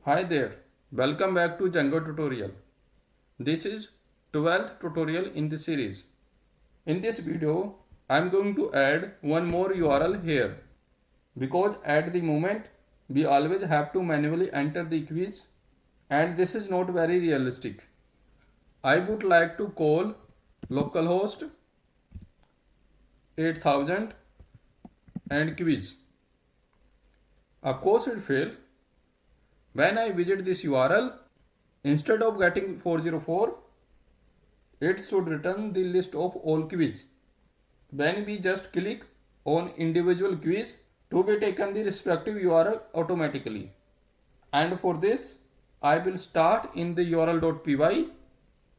Hi there, welcome back to Django tutorial. This is 12th tutorial in the series. In this video, I am going to add one more URL here because at the moment we always have to manually enter the quiz and this is not very realistic. I would like to call localhost 8000 and quiz. Of course it failed. When I visit this URL, instead of getting 404, it should return the list of all quiz. When we just click on individual quiz, to be taken the respective URL automatically. And for this, I will start in the url.py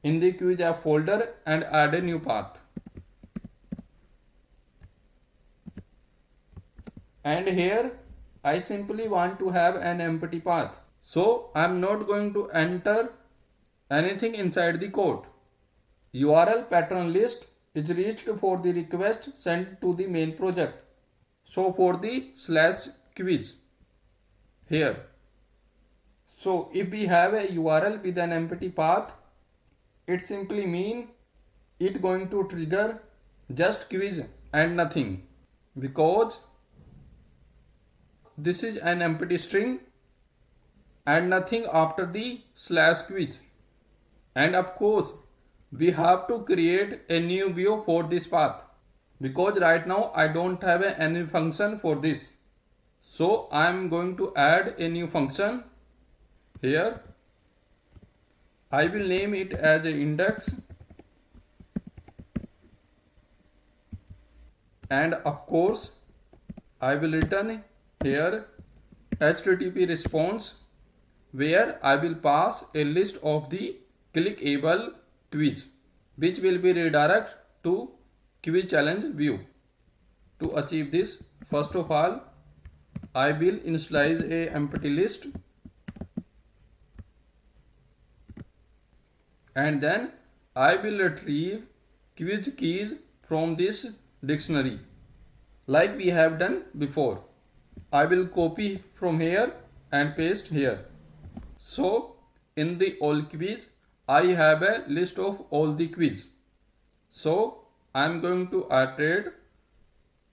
in the quiz app folder and add a new path. And here, I simply want to have an empty path. So I am not going to enter anything inside the code. URL pattern list is reached for the request sent to the main project. So for the /quiz here. So if we have a URL with an empty path, it simply means it going to trigger just quiz and nothing, because this is an empty string and nothing after the /quiz. And of course, we have to create a new view for this path because right now I don't have any function for this. So I am going to add a new function here. I will name it as an index, and of course I will return here HTTP response, where I will pass a list of the clickable quiz, which will be redirected to quiz challenge view. To achieve this, first of all, I will initialize a empty list, and then I will retrieve quiz keys from this dictionary like we have done before. I will copy from here and paste here. So in the all quiz, I have a list of all the quiz. So I am going to iterate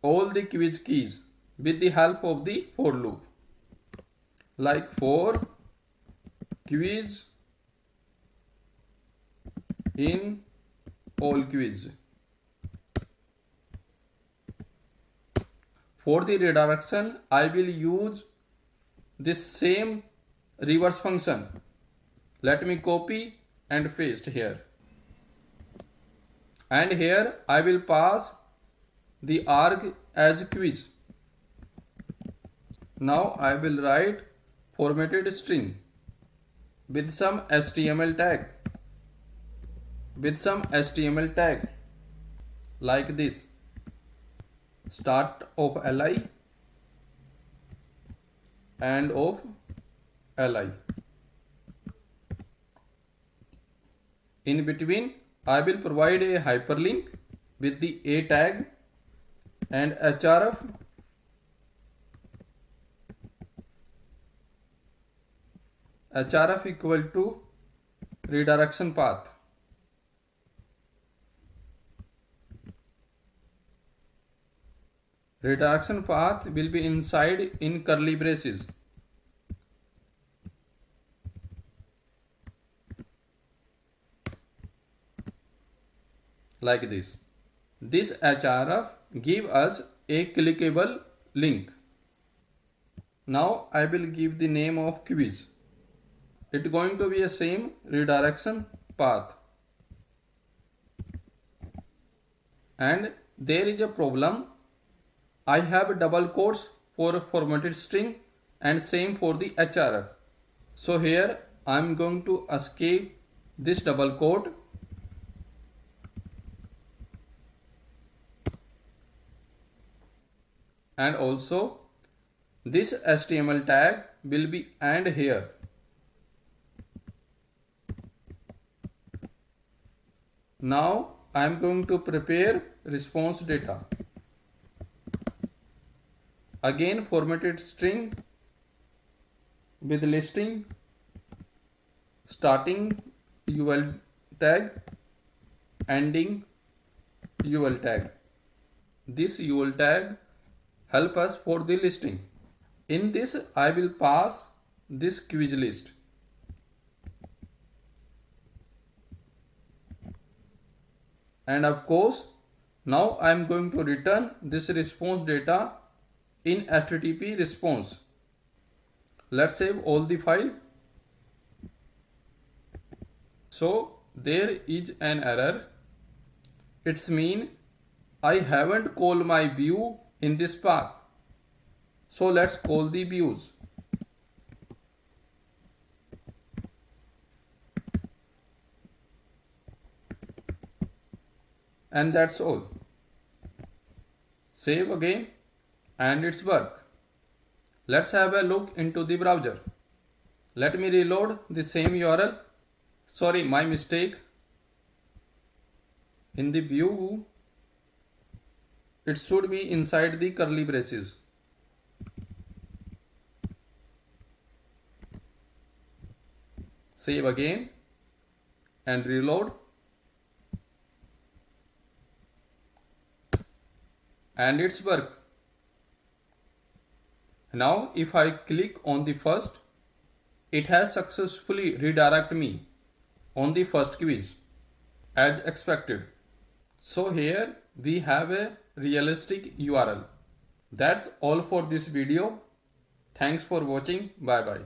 all the quiz keys with the help of the for loop, like for quiz in all quiz. For the redirection, I will use this same reverse function. Let me copy and paste here. And here I will pass the arg as quiz. Now I will write formatted string with some HTML tag. Like this. Start of li and of li. In between, I will provide a hyperlink with the a tag and href equal to redirection path. Redirection path will be inside in curly braces. Like this. This href give us a clickable link. Now I will give the name of quiz. It going to be a same redirection path. And there is a problem. I have double quotes for formatted string and same for the href. So here I am going to escape this double quote and also this HTML tag will be and here. Now I am going to prepare response data. Again formatted string with listing starting UL tag, ending UL tag. This UL tag help us for the listing. In this I will pass this quiz list. And of course, now I am going to return this response data in HTTP response. Let's save all the file. So there is an error. It's mean I haven't called my view in this path. So let's call the views. And that's all. Save again and it's work. Let's have a look into the browser. Let me reload the same URL. Sorry, my mistake. In the view, it should be inside the curly braces. Save again and reload. And it's work. Now if I click on the first, it has successfully redirected me on the first quiz as expected. So here we have a realistic URL. That's all for this video. Thanks for watching. Bye bye.